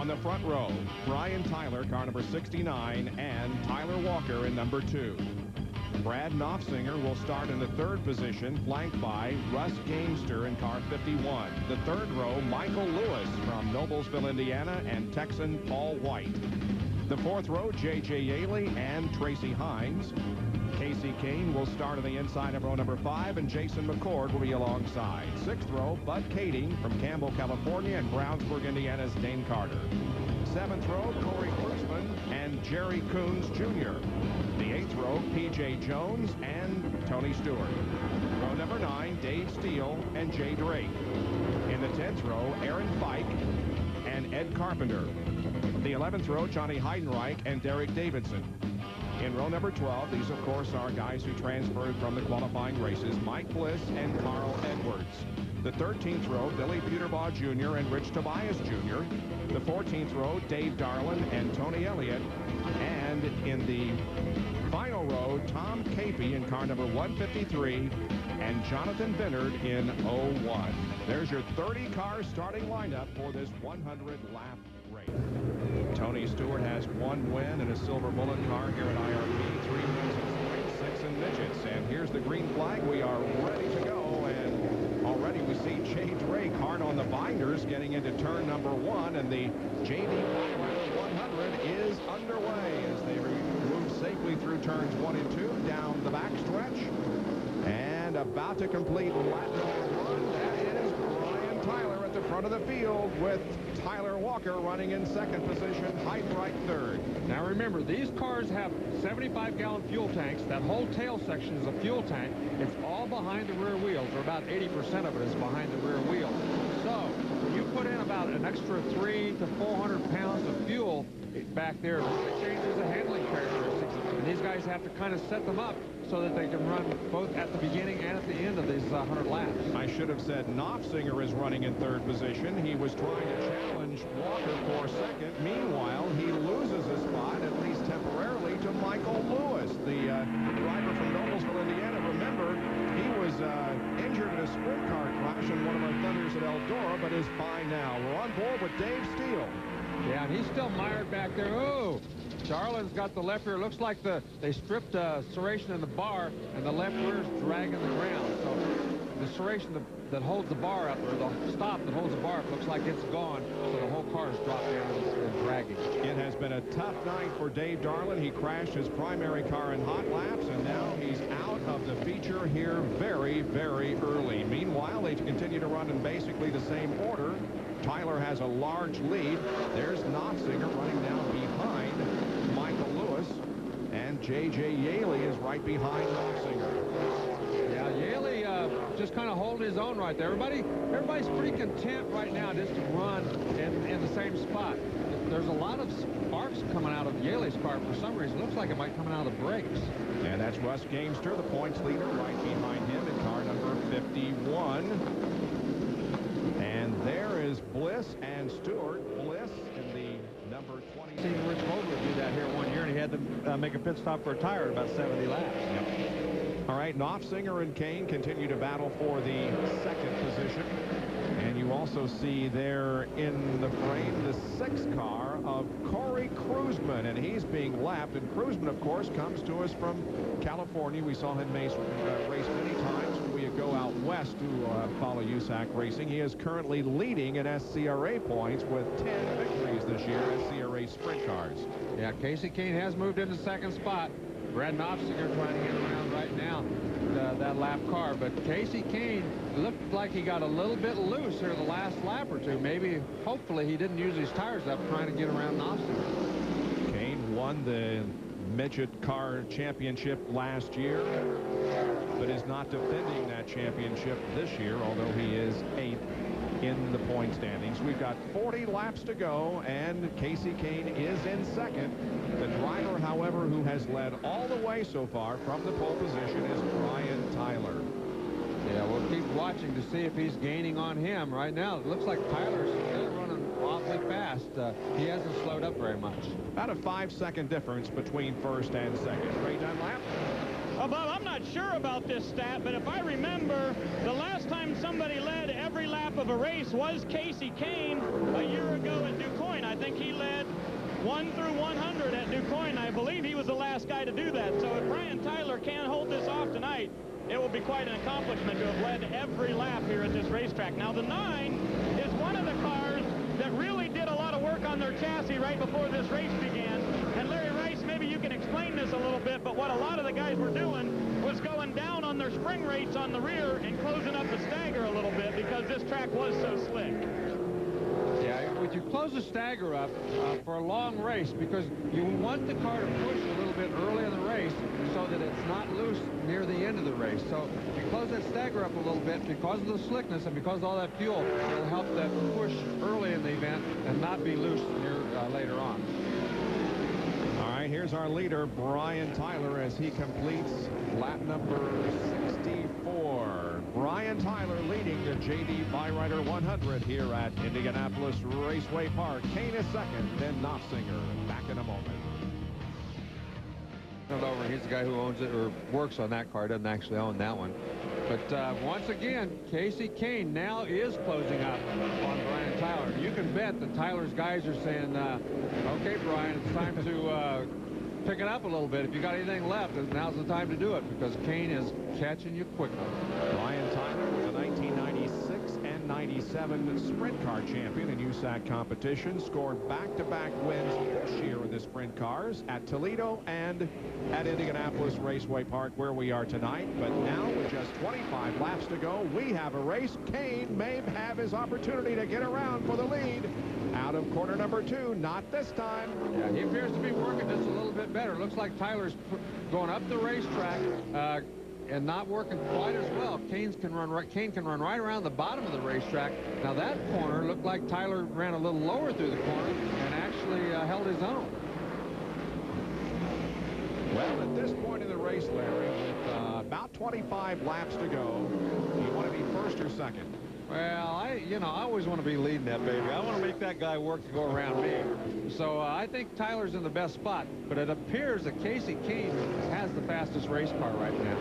On the front row, Brian Tyler, car number 69, and Tyler Walker in number 2. Brad Knopfsinger will start in the 3rd position, flanked by Russ Gamester in car 51. The 3rd row, Michael Lewis from Noblesville, Indiana, and Texan Paul White. The 4th row, J.J. Yaley and Tracy Hines. Casey Kane will start on the inside of row number 5, and Jason McCord will be alongside. 6th row, Bud Kading from Campbell, California, and Brownsburg, Indiana's Dane Carter. 7th row, Corey Kruzman and Jerry Coons Jr. The 8th row, P.J. Jones and Tony Stewart. Row number 9, Dave Steele and Jay Drake. In the 10th row, Aaron Fike and Ed Carpenter. The 11th row, Johnny Heidenreich and Derek Davidson. In row number 12, these, of course, are guys who transferred from the qualifying races, Mike Bliss and Carl Edwards. The 13th row, Billy Peterbaugh Jr. and Rich Tobias Jr. The 14th row, Dave Darlin and Tony Elliott. And in the final row, Tom Capey in car number 153 and Jonathan Bennard in 01. There's your 30-car starting lineup for this 100-lap race. Tony Stewart has 1 win in a silver bullet car here at IRP, 3 wins in sprint, 6 in midgets. And here's the green flag. We are ready to go, and already we see Jay Drake hard on the binders getting into turn number 1, and the JD 100 is underway as they move safely through turns 1 and 2 down the backstretch. And about to complete lap number 1, that is Brian Tyler at the front of the field with Tyler Walker running in 2nd position, Heidenreich 3rd. Now remember, these cars have 75-gallon fuel tanks. That whole tail section is a fuel tank. It's all behind the rear wheels, or about 80% of it is behind the rear wheel. So when you put in about an extra 300 to 400 pounds of fuel back there, it changes the handling characteristics. And these guys have to kind of set them up so that they can run both at the beginning and at the end of these 100 laps. I should have said Knopfsinger is running in 3rd position. He was trying to challenge Walker for 2nd. Meanwhile, he loses his spot, at least temporarily, to Michael Lewis, the driver from Noblesville, Indiana. Remember, he was injured in a sprint car crash in one of our Thunders at Eldora, but is fine now. We're on board with Dave Steele. Yeah, and he's still mired back there. Oh! Darlin's got the left rear. Looks like they stripped serration in the bar, and the left rear is dragging the ground. So the serration that holds the bar up, or the stop that holds the bar up, looks like it's gone. So the whole car is dropped down and dragging. It has been a tough night for Dave Darlin. He crashed his primary car in hot laps, and now he's out of the feature here very, very early. Meanwhile, they continue to run in basically the same order. Tyler has a large lead. There's Knopfsinger running down behind Michael Lewis, and J.J. Yaley is right behind Knopfsinger. Yeah, Yaley just kind of holding his own right there. Everybody's pretty content right now just to run in the same spot. There's a lot of sparks coming out of Yaley's car for some reason. Looks like it might come out of the brakes. And that's Russ Gamester, the points leader, right behind him in car number 51. And there is Bliss and Stewart. Bliss in the number 20. Seen Rich Vogel do that here one year, and he had to make a pit stop for a tire at about 70 laps. Yep. All right, Knopfsinger and Kane continue to battle for the 2nd position. And you also see there in the frame the 6th car of Corey Kruzman, and he's being lapped. And Kruzman, of course, comes to us from California. We saw him race many times when we go out west to follow USAC racing. He is currently leading in SCRA points with 10 victories this year in SCRA sprint cars. Yeah, Casey Kane has moved into 2nd spot. Brad Knopfsinger trying to get around right now that lap car, but Casey Kane looked like he got a little bit loose here the last lap or two. Maybe, hopefully, he didn't use his tires up trying to get around Knopfsinger. Kane won the midget car championship last year, but is not defending that championship this year, although he is 8th in the point standings. We've got 40 laps to go, and Casey Kane is in 2nd. The driver, however, who has led all the way so far from the pole position is Brian Tyler. Yeah, we'll keep watching to see if he's gaining on him. Right now, it looks like Tyler's still running awfully fast. He hasn't slowed up very much. About a 5-second difference between 1st and 2nd. Ray Dunlap? Bob, I'm not sure about this stat, but if I remember, the last time somebody led every lap of a race was Casey Kane a year ago at DuQuoin. I think he 1 through 100 at DuQuoin. I believe he was the last guy to do that. So if Brian Tyler can hold this off tonight, it will be quite an accomplishment to have led every lap here at this racetrack. Now, the 9 is one of the cars that really did a lot of work on their chassis right before this race began. And Larry Rice, maybe you can explain this a little bit, but what a lot of the guys were doing was going down on their spring rates on the rear and closing up the stagger a little bit because this track was so slick. Yeah, you close the stagger up for a long race because you want the car to push a little bit early in the race so that it's not loose near the end of the race. So if you close that stagger up a little bit because of the slickness and because of all that fuel, it'll help that push early in the event and not be loose near later on. All right, here's our leader, Brian Tyler, as he completes lap number 64. Brian Tyler leading the J.D. Byrider 100 here at Indianapolis Raceway Park. Kane is second, then Knopfsinger. Back in a moment. Over, he's the guy who owns it or works on that car, doesn't actually own that one. But once again, Casey Kane now is closing up on Brian Tyler. You can bet that Tyler's guys are saying, okay, Brian, it's time to pick it up a little bit. If you got anything left, now's the time to do it because Kane is catching you quickly. Brian Tyler was a 1996 and 97 sprint car champion in USAC competition, scored back-to-back wins this year in the sprint cars at Toledo and at Indianapolis Raceway Park, where we are tonight. But now, with just 25 laps to go, we have a race. Kane may have his opportunity to get around for the lead. Out of corner number 2, not this time. Yeah, he appears to be working just a little bit better. Looks like Tyler's going up the racetrack and not working quite as well. Kane can run right around the bottom of the racetrack. Now that corner looked like Tyler ran a little lower through the corner and actually held his own. Well, at this point in the race, Larry, with about 25 laps to go, you want to be first or second? Well, I always want to be leading that baby. I want to make that guy work to go around me. So I think Tyler's in the best spot, but it appears that Casey Kane has the fastest race car right now.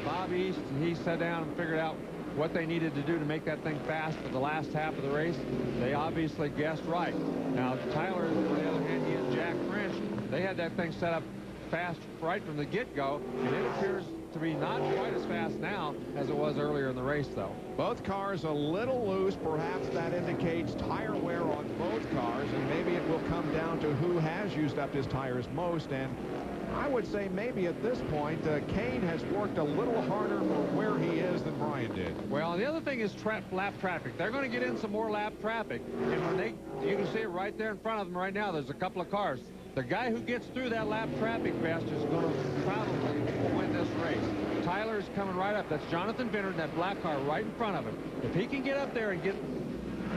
Bob East, he sat down and figured out what they needed to do to make that thing fast for the last half of the race. They obviously guessed right. Now, Tyler, on the other hand, he and Jack French, they had that thing set up fast right from the get-go, and it appears to be not quite as fast now as it was earlier in the race, though. Both cars a little loose. Perhaps that indicates tire wear on both cars, and maybe it will come down to who has used up his tires most. And I would say maybe at this point, Kane has worked a little harder for where he is than Brian did. Well, the other thing is lap traffic. They're going to get in some more lap traffic, and when you can see it right there in front of them right now. There's a couple of cars. The guy who gets through that lap traffic best is going to probably win this race. Tyler's coming right up. That's Jonathan Bennett in that black car right in front of him. If he can get up there and get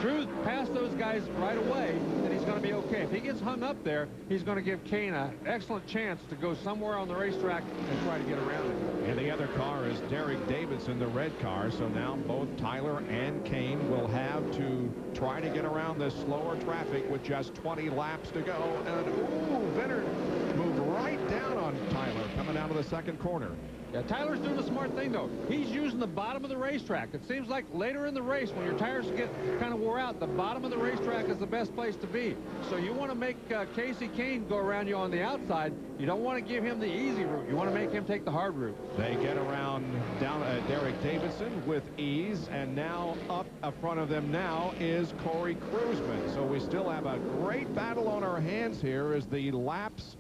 through past those guys right away, then he's going to be okay. If he gets hung up there, he's going to give Kane an excellent chance to go somewhere on the racetrack and try to get around him. And the other car is Derek Davidson, the red car. So now both Tyler and Kane will have to try to get around this slower traffic with just 20 laps to go. And ooh, Bennett moved right down on Tyler coming out of the second corner. Yeah, Tyler's doing a smart thing, though. He's using the bottom of the racetrack. It seems like later in the race, when your tires get kind of wore out, the bottom of the racetrack is the best place to be. So you want to make Casey Kane go around you on the outside. You don't want to give him the easy route. You want to make him take the hard route. They get around down Derek Davidson with ease, and now up front of them now is Corey Kruzman. So we still have a great battle on our hands here as the laps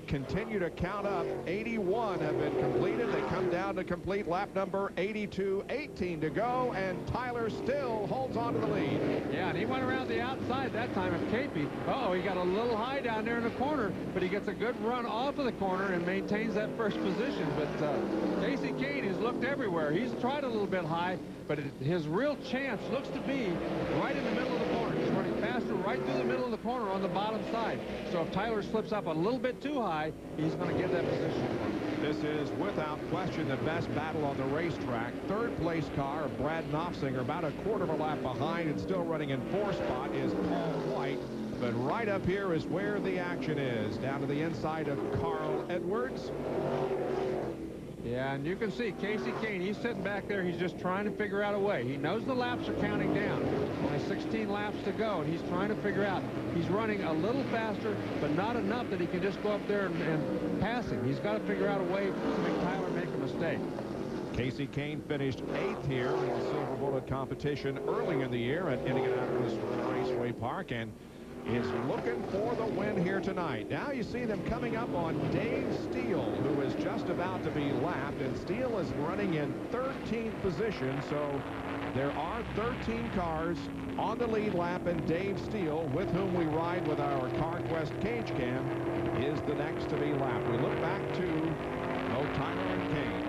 continue to count up. 81 have been completed. They come down to complete lap number 82. 18 to go, and Tyler still holds on to the lead. Yeah, and he went around the outside that time of Capey. He got a little high down there in the corner, but he gets a good run off of the corner and maintains that first position. But Casey Kane has looked everywhere. He's tried a little bit high, but his real chance looks to be right in the middle of the corner. He's running faster right through the middle of the corner on the bottom side. So if Tyler slips up a little bit too high, he's going to get that position. This is without question the best battle on the racetrack. Third place car, Brad Knopfsinger, about a quarter of a lap behind and still running in fourth spot is Paul White. But right up here is where the action is. Down to the inside of Carl Edwards. Yeah, and you can see Casey Kane, he's sitting back there. He's just trying to figure out a way. He knows the laps are counting down. Only 16 laps to go, and he's trying to figure out. He's running a little faster, but not enough that he can just go up there and pass him. He's got to figure out a way to make Tyler make a mistake. Casey Kane finished 8th here in the Silver Bullet competition early in the year at Indianapolis Raceway Park, and is looking for the win here tonight. Now you see them coming up on Dave Steele, who is just about to be lapped, and Steele is running in 13th position, so there are 13 cars on the lead lap, and Dave Steele, with whom we ride with our CarQuest Cage Cam, is the next to be lapped. We look back to Tyler and Kane.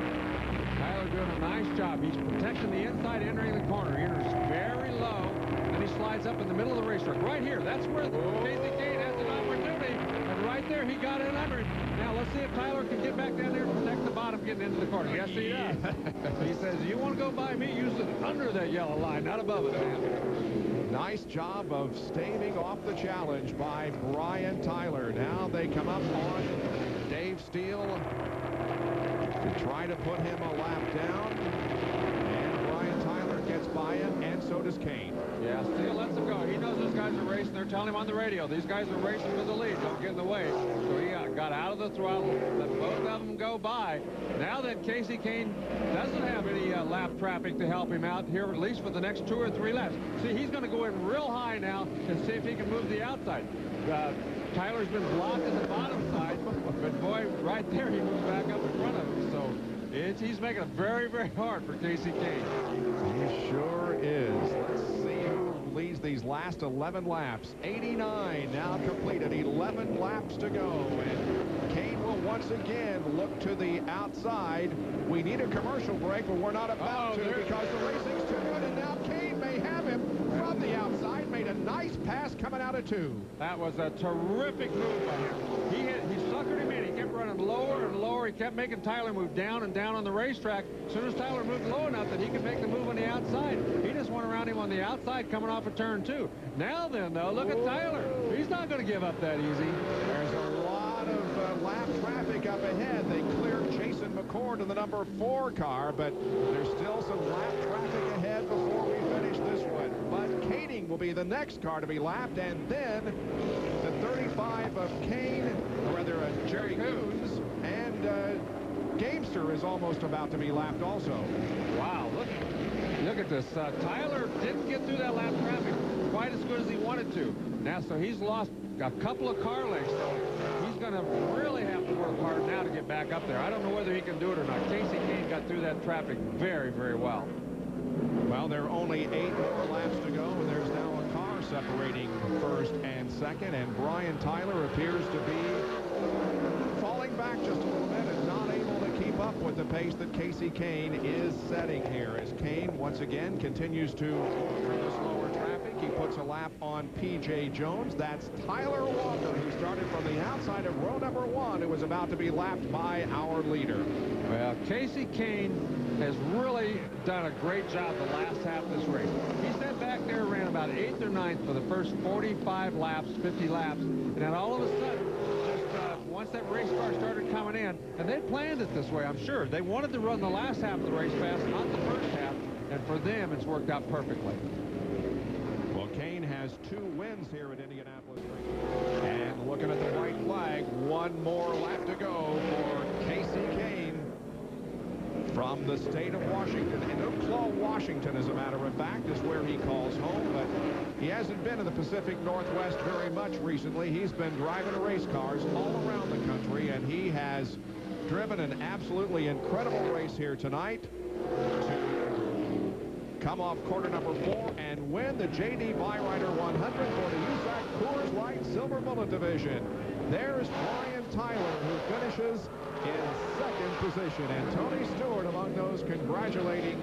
Tyler doing a nice job. He's protecting the inside, entering the corner. He enters very low, and he slides up in the middle of the racetrack. Right here, that's where Casey Kane has an opportunity, and right there he got it under it. Now let's see if Tyler can get back down there and protect the bottom getting into the corner. Yes, he does. He says, you want to go by me, use it under that yellow line, not above it, man. Nice job of staving off the challenge by Brian Tyler. Now they come up on Dave Steele to try to put him a lap down, and Brian Tyler gets by him, and so does Kane. Yeah, Steele lets him go. He knows those guys are racing. They're telling him on the radio, these guys are racing for the lead. Don't get in the way. So he got out of the throttle, let both of them go by. Now that Casey Kane doesn't have any lap traffic to help him out here, at least for the next 2 or 3 laps. See, he's going to go in real high now and see if he can move the outside. Tyler's been blocked at the bottom side, but boy, right there he moves back up in front of him. So he's making it very, very hard for Casey Kane. He sure is. Let's see who leads these last 11 laps. 89 now completed. 11 laps to go. And Kane will once again look to the outside. We need a commercial break, but we're not about to because the racing's too good. And now Kane may have him from the outside. Made a nice pass coming out of 2. That was a terrific move by him. He suckered him in. He kept running lower and lower. He kept making Tyler move down and down on the racetrack. As soon as Tyler moved low enough that he could make the move on the outside, he just went around him on the outside coming off of turn 2. Now then, though, look at Tyler. He's not going to give up that easy. There's a lot of lap traffic up ahead. They cleared Jason McCord in the number 4 car, but there's still some lap traffic ahead before we finish this one. But Caning will be the next car to be lapped, and then the 35 of Kane, or rather Jerry Coons, and Gamester is almost about to be lapped also. Wow, look at this. Tyler didn't get through that lap traffic quite as good as he wanted to. Now, so he's lost a couple of car lengths, so he's going to really have to work hard now to get back up there. I don't know whether he can do it or not. Casey Kane got through that traffic very, very well. Well, there are only 8 more laps to go, and there's now a car separating first and second, and Brian Tyler appears to be falling back just a little bit and not able to keep up with the pace that Casey Kane is setting here, as Kane once again continues to through the slower traffic. He puts a lap on P.J. Jones. That's Tyler Walker, who started from the outside of row number 1, who was about to be lapped by our leader. Well, Casey Kane has really done a great job the last half of this race. He sat back there, ran about 8th or 9th for the first 45 laps, 50 laps, and then all of a sudden, once that race car started coming in, and they planned it this way, I'm sure. They wanted to run the last half of the race fast, not the first half, and for them, it's worked out perfectly. Well, Kane has 2 wins here at Indianapolis. And looking at the white flag, 1 more lap to go for Casey Kane from the state of Washington. And Uclaw, Washington, as a matter of fact, is where he calls home, but he hasn't been in the Pacific Northwest very much recently. He's been driving race cars all around the country, and he has driven an absolutely incredible race here tonight to come off quarter number 4 and win the J.D. Byrider 100 for the USAC Coors Light Silver Bullet Division. There's Brian Tyler, who finishes in 2nd position, and Tony Stewart among those congratulating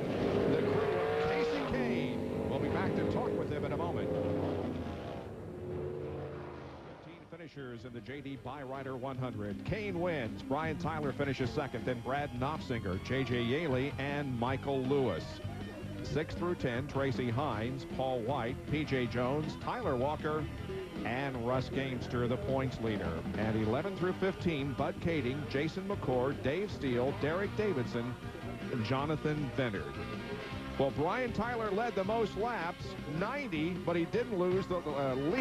the crew of Casey Kane. We'll be back to talk with him in a moment. 15 finishers in the J.D. Byrider 100. Kane wins. Brian Tyler finishes 2nd. Then Brad Knopfsinger, J.J. Yaley, and Michael Lewis. 6 through 10, Tracy Hines, Paul White, P.J. Jones, Tyler Walker, and Russ Gamester, the points leader. And 11 through 15, Bud Kading, Jason McCord, Dave Steele, Derek Davidson, and Jonathan Vennard. Well, Brian Tyler led the most laps, 90, but he didn't lose the lead.